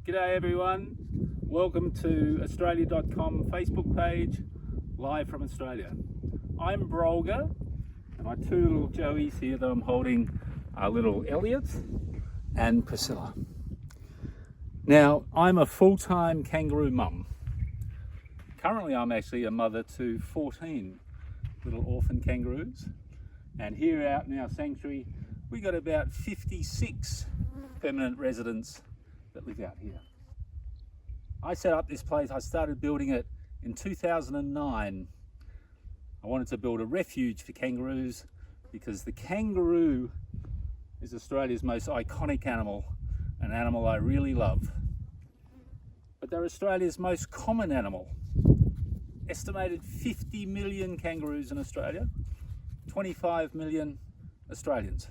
G'day everyone, welcome to Australia.com Facebook page, live from Australia. I'm Brolga, and my two little Joeys here that I'm holding are little Elliot and Priscilla. Now, I'm a full-time kangaroo mum. Currently I'm actually a mother to 14 little orphan kangaroos, and here out in our sanctuary we got about 56 permanent residents that live out here. I set up this place, I started building it in 2009. I wanted to build a refuge for kangaroos because the kangaroo is Australia's most iconic animal, an animal I really love. But they're Australia's most common animal. Estimated 50 million kangaroos in Australia, 25 million Australians.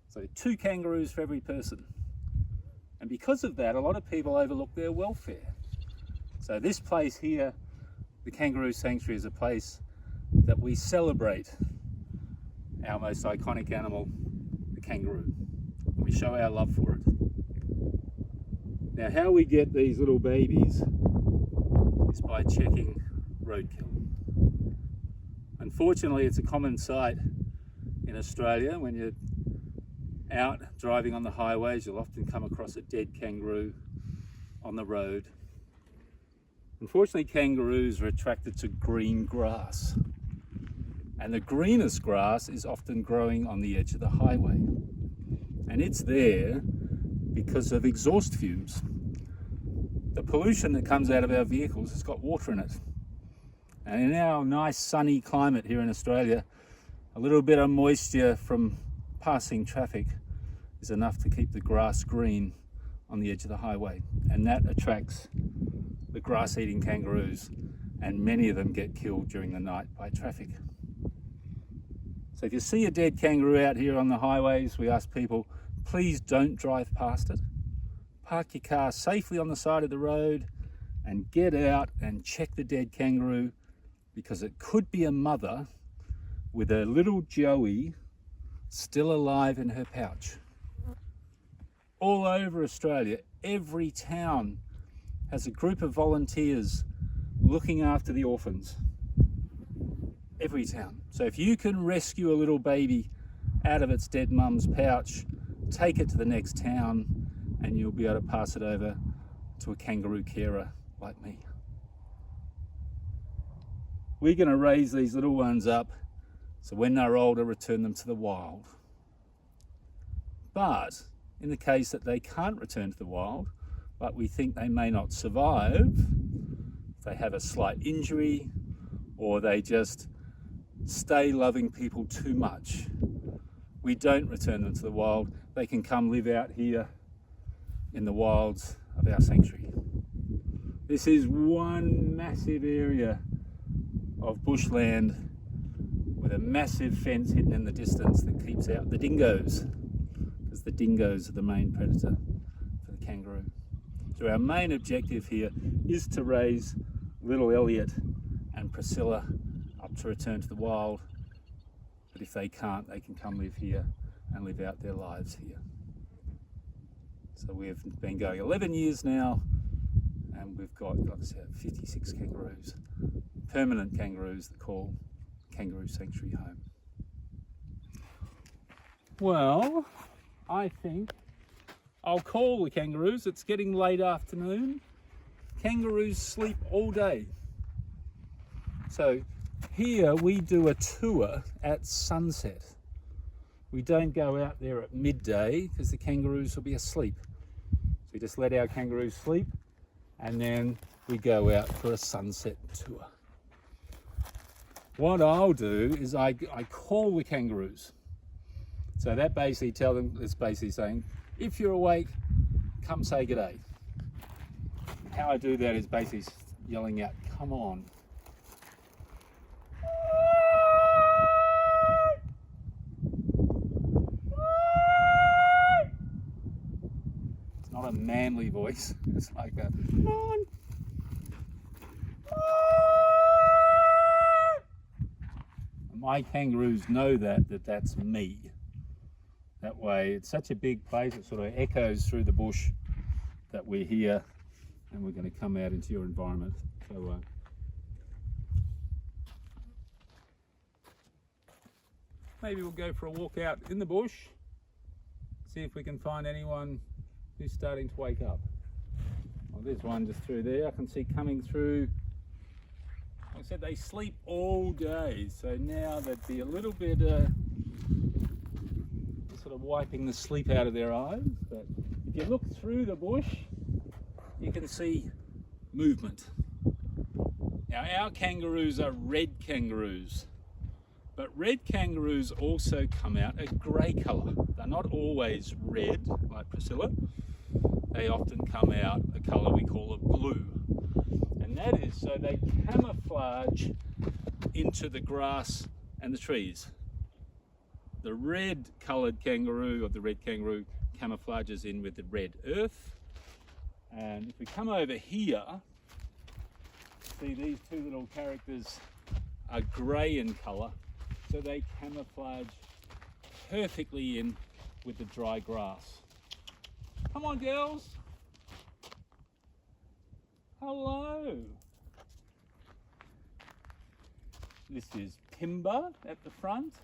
So 2 kangaroos for every person. And because of that, a lot of people overlook their welfare. So this place here, the Kangaroo Sanctuary, is a place that we celebrate our most iconic animal, the kangaroo. We show our love for it. Now, how we get these little babies is by checking roadkill. Unfortunately, it's a common sight in Australia. When you're out driving on the highways, you'll often come across a dead kangaroo on the road. Unfortunately, kangaroos are attracted to green grass, and the greenest grass is often growing on the edge of the highway, and it's there because of exhaust fumes. The pollution that comes out of our vehicles has got water in it, and in our nice sunny climate here in Australia, a little bit of moisture from passing traffic is enough to keep the grass green on the edge of the highway, and that attracts the grass-eating kangaroos, and many of them get killed during the night by traffic. So if you see a dead kangaroo out here on the highways, we ask people, please don't drive past it. Park your car safely on the side of the road and get out and check the dead kangaroo, because it could be a mother with a little Joey still alive in her pouch. All over Australia, every town has a group of volunteers looking after the orphans. Every town. So if you can rescue a little baby out of its dead mum's pouch, take it to the next town and you'll be able to pass it over to a kangaroo carer like me. We're going to raise these little ones up so when they're older, return them to the wild. But in the case that they can't return to the wild, but we think they may not survive, if they have a slight injury or they just stay loving people too much, we don't return them to the wild. They can come live out here in the wilds of our sanctuary. This is one massive area of bushland with a massive fence hidden in the distance that keeps out the dingoes, because the dingoes are the main predator for the kangaroo. So our main objective here is to raise little Elliot and Priscilla up to return to the wild, but if they can't, they can come live here and live out their lives here. So we've been going 11 years now, and we've got, like I said, 56 kangaroos, permanent kangaroos that call Kangaroo Sanctuary home. Well, I think I'll call the kangaroos. It's getting late afternoon. Kangaroos sleep all day. So here we do a tour at sunset. We don't go out there at midday because the kangaroos will be asleep. So we just let our kangaroos sleep, and then we go out for a sunset tour. What I'll do is I call the kangaroos. So that basically tell them, it's basically saying, if you're awake, come say g'day. How I do that is basically yelling out, come on. It's not a manly voice, it's like a, come on. My kangaroos know that that's me. That way, it's such a big place, it sort of echoes through the bush, that we're here and we're going to come out into your environment. So maybe we'll go for a walk out in the bush, see if we can find anyone who's starting to wake up. Well, there's one just through there. I can see coming through. Like I said, they sleep all day, so now there'd be a little bit sort of wiping the sleep out of their eyes. But if you look through the bush, you can see movement. Now, our kangaroos are red kangaroos, but red kangaroos also come out a grey colour. They're not always red like Priscilla. They often come out a colour we call a blue, and that is so they camouflage into the grass and the trees. The red coloured kangaroo, or the red kangaroo, camouflages in with the red earth. And if we come over here, see these two little characters are grey in colour, so they camouflage perfectly in with the dry grass. Come on, girls. Hello. This is Timber at the front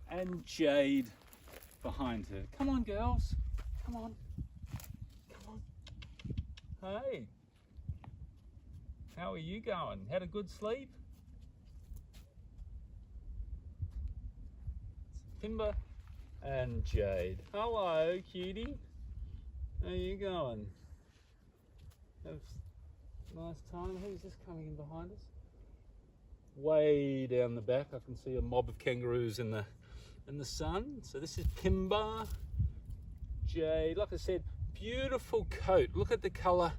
and Jade behind her. Come on, girls. Come on. Come on. Hey. How are you going? Had a good sleep? Timber and Jade. Hello, cutie. How are you going? Have a nice time. Who's this coming in behind us? Way down the back, I can see a mob of kangaroos in the sun. So this is Timber, Jade. Like I said, beautiful coat. Look at the colour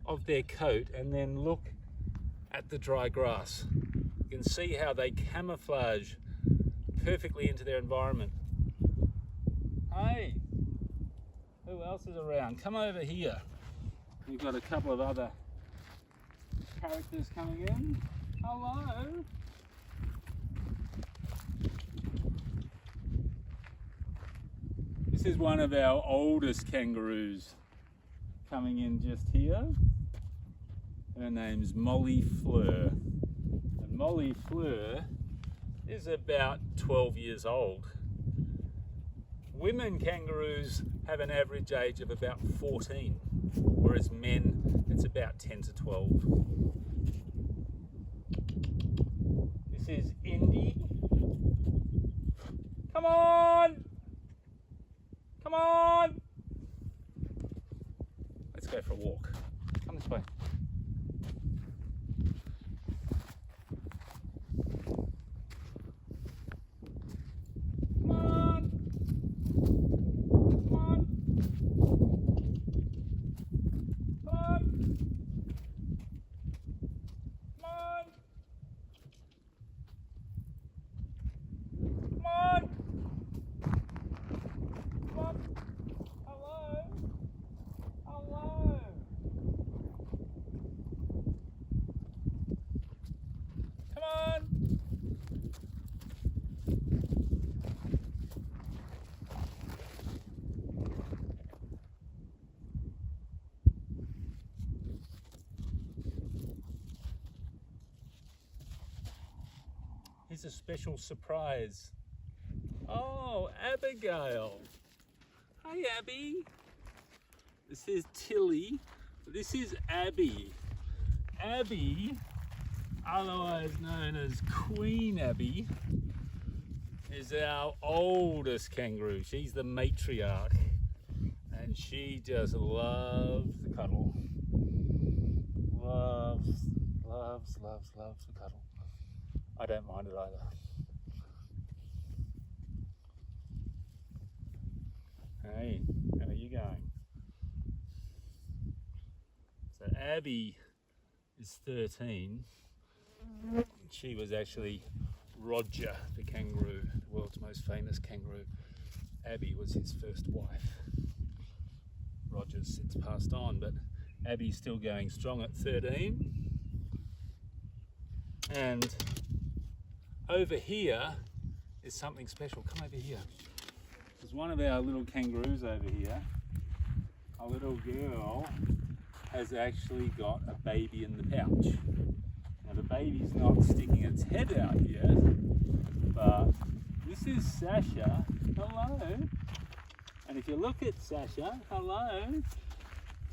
of their coat, and then look at the dry grass. You can see how they camouflage perfectly into their environment. Hey, who else is around? Come over here. We've got a couple of other characters coming in. Hello. This is one of our oldest kangaroos coming in just here. Her name's Molly Fleur. And Molly Fleur is about 12 years old. Women kangaroos have an average age of about 14, whereas men, it's about 10 to 12. This is Indy. Come on! Come on! Let's go for a walk. Come this way. Come on! Come on! Come on! Come on! Come on! Come on! Hello? Hello? Come on! Here's a special surprise. Oh, Abigail. Hi, Abby. This is Tilly. This is Abby. Abby, otherwise known as Queen Abby, is our oldest kangaroo. She's the matriarch, and she just loves the cuddle. Loves the cuddle. I don't mind it either. Hey, how are you going? So Abby is 13. She was actually Roger, the kangaroo, the world's most famous kangaroo. Abby was his first wife. Roger's since passed on, but Abby's still going strong at 13. And over here is something special. Come over here. There's one of our little kangaroos over here, a little girl has actually got a baby in the pouch. Now the baby's not sticking its head out yet, but this is Sasha. Hello. And if you look at Sasha, hello,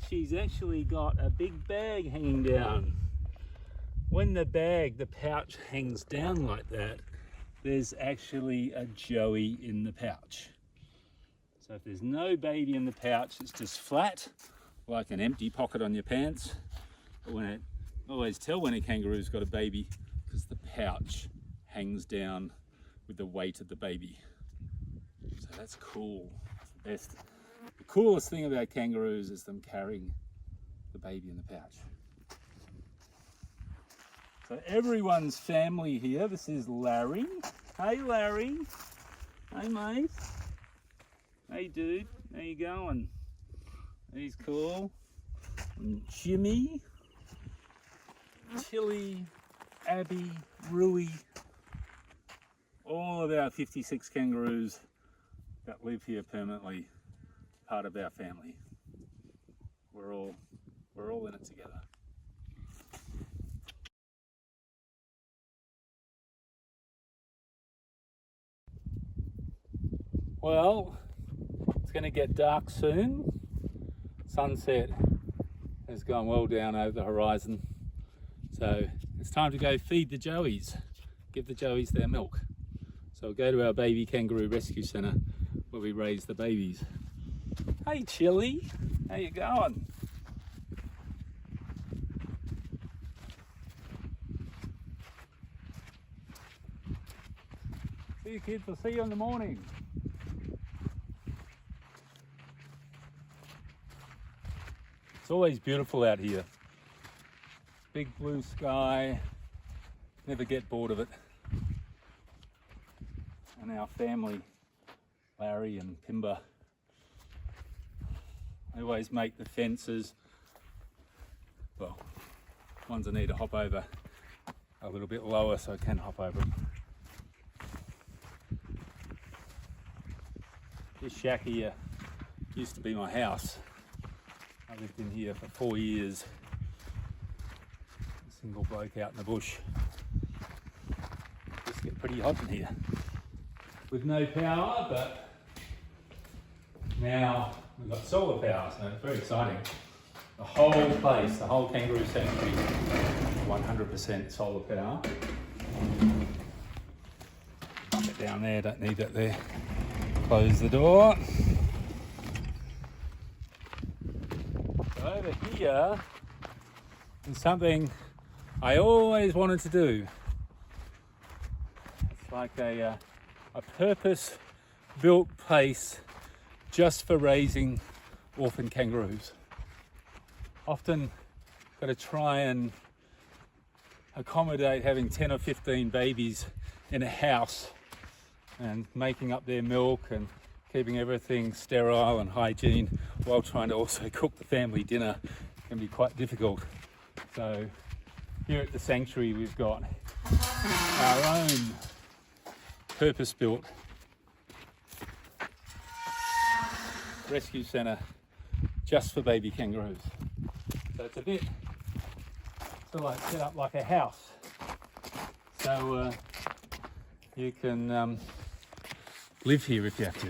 she's actually got a big bag hanging down. When the pouch hangs down like that, there's actually a joey in the pouch. So if there's no baby in the pouch, it's just flat, like an empty pocket on your pants. But I always tell when a kangaroo's got a baby, because the pouch hangs down with the weight of the baby. So that's cool. That's the best. The coolest thing about kangaroos is them carrying the baby in the pouch. So everyone's family here. This is Larry. Hey Larry. Hey mate. Hey dude. How you going? He's cool. And Jimmy, Tilly, Abby, Rui. All of our 56 kangaroos that live here permanently, part of our family. We're all in it together. Well, it's going to get dark soon. Sunset has gone well down over the horizon. So it's time to go feed the joeys, give the joeys their milk. So we'll go to our baby kangaroo rescue centre where we raise the babies. Hey Chili, how you going? See you kids, I'll see you in the morning. It's always beautiful out here. Big blue sky, never get bored of it. And our family, Larry and Pimba, they always make the fences, well, ones I need to hop over a little bit lower so I can hop over them. This shack here used to be my house. I lived in here for 4 years. A single bloke out in the bush. It just gets pretty hot in here. With no power, but now we've got solar power, so it's very exciting. The whole place, the whole Kangaroo Sanctuary, 100% solar power. Get down there, don't need that there. Close the door. So over here is something I always wanted to do. It's like a purpose-built place just for raising orphan kangaroos. Often got to try and accommodate having 10 or 15 babies in a house and making up their milk and keeping everything sterile and hygiene while trying to also cook the family dinner can be quite difficult. So here at the sanctuary we've got our own purpose-built rescue centre just for baby kangaroos. So it's a bit sort of like set up like a house. So you can live here if you have to.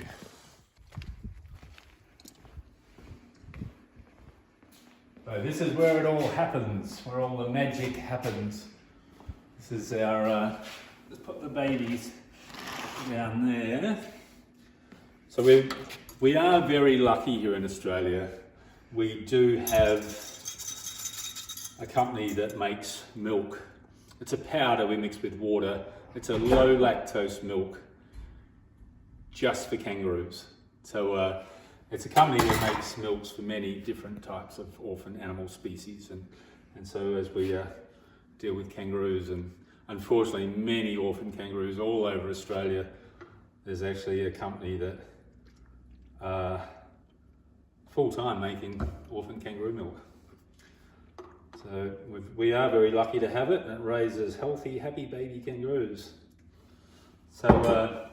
So this is where it all happens, where all the magic happens. This is our, let's put the babies down there. So we are very lucky here in Australia. We do have a company that makes milk. It's a powder we mix with water. It's a low lactose milk just for kangaroos. So it's a company that makes milks for many different types of orphan animal species. And so as we deal with kangaroos, and unfortunately many orphan kangaroos all over Australia, there's actually a company that full-time making orphan kangaroo milk. So we are very lucky to have it, and it raises healthy, happy baby kangaroos. So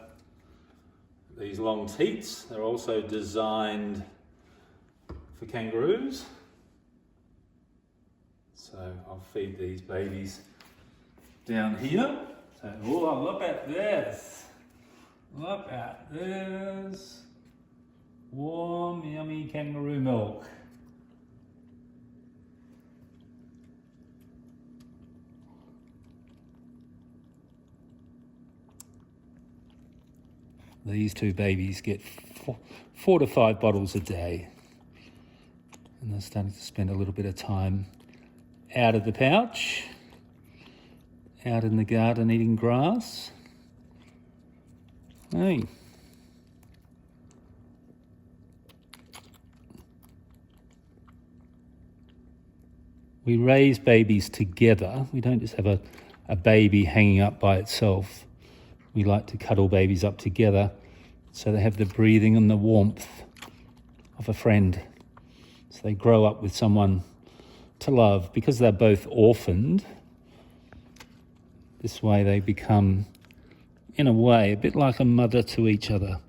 these long teats are also designed for kangaroos. So I'll feed these babies down here. So, oh, look at this. Look at this. Warm, yummy kangaroo milk. These two babies get 4 to 5 bottles a day. And they're starting to spend a little bit of time out of the pouch, out in the garden eating grass. Hey. We raise babies together. We don't just have a baby hanging up by itself. We like to cuddle babies up together so they have the breathing and the warmth of a friend. So they grow up with someone to love. Because they're both orphaned, this way they become, in a way, a bit like a mother to each other.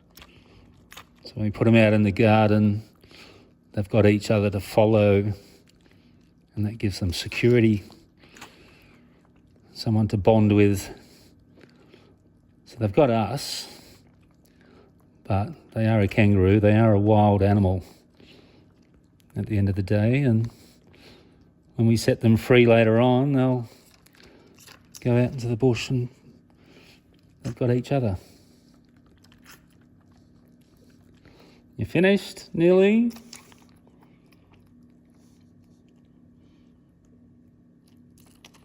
So when we put them out in the garden, they've got each other to follow, and that gives them security, someone to bond with. So they've got us, but they are a kangaroo, they are a wild animal at the end of the day, and when we set them free later on, they'll go out into the bush and they've got each other. You finished, nearly?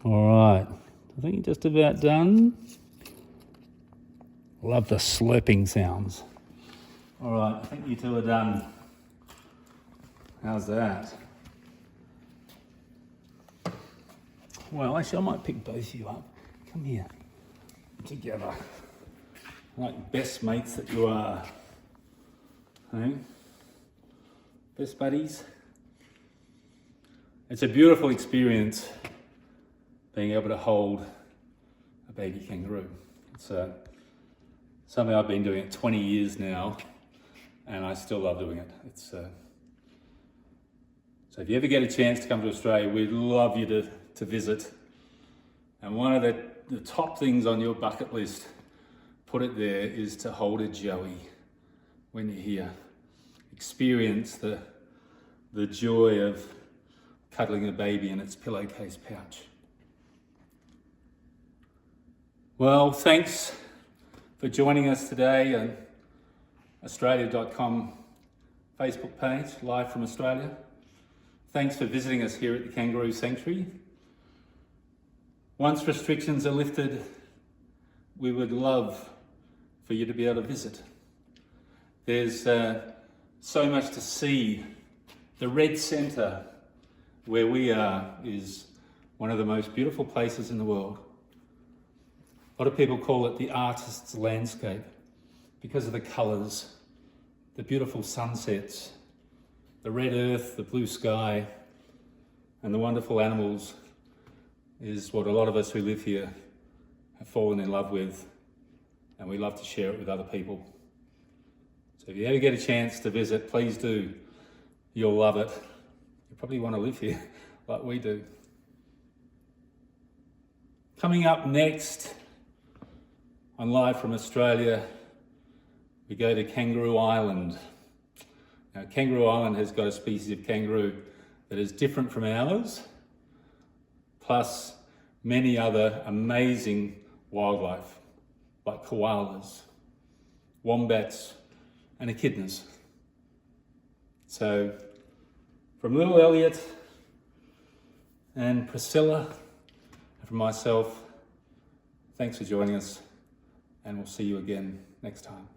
All right, I think you're just about done. Love the slurping sounds. All right, I think you two are done. How's that? Well, actually, I might pick both of you up. Come here, together. Like best mates that you are. Hey? Best buddies. It's a beautiful experience being able to hold a baby kangaroo. It's something I've been doing it 20 years now, and I still love doing it. So if you ever get a chance to come to Australia, we'd love you to visit. And one of the top things on your bucket list, put it there, is to hold a joey when you're here. Experience the joy of cuddling a baby in its pillowcase pouch. Well, thanks for joining us today on Australia.com Facebook page, live from Australia. Thanks for visiting us here at the Kangaroo Sanctuary. Once restrictions are lifted, we would love for you to be able to visit. There's so much to see. The Red Centre, where we are, is one of the most beautiful places in the world. A lot of people call it the artist's landscape because of the colours, the beautiful sunsets, the red earth, the blue sky, and the wonderful animals is what a lot of us who live here have fallen in love with, and we love to share it with other people. So if you ever get a chance to visit, please do. You'll love it. You probably want to live here like we do. Coming up next on Live from Australia, we go to Kangaroo Island. Now, Kangaroo Island has got a species of kangaroo that is different from ours, plus many other amazing wildlife, like koalas, wombats, and echidnas. So, from little Elliot and Priscilla, and from myself, thanks for joining us, and we'll see you again next time.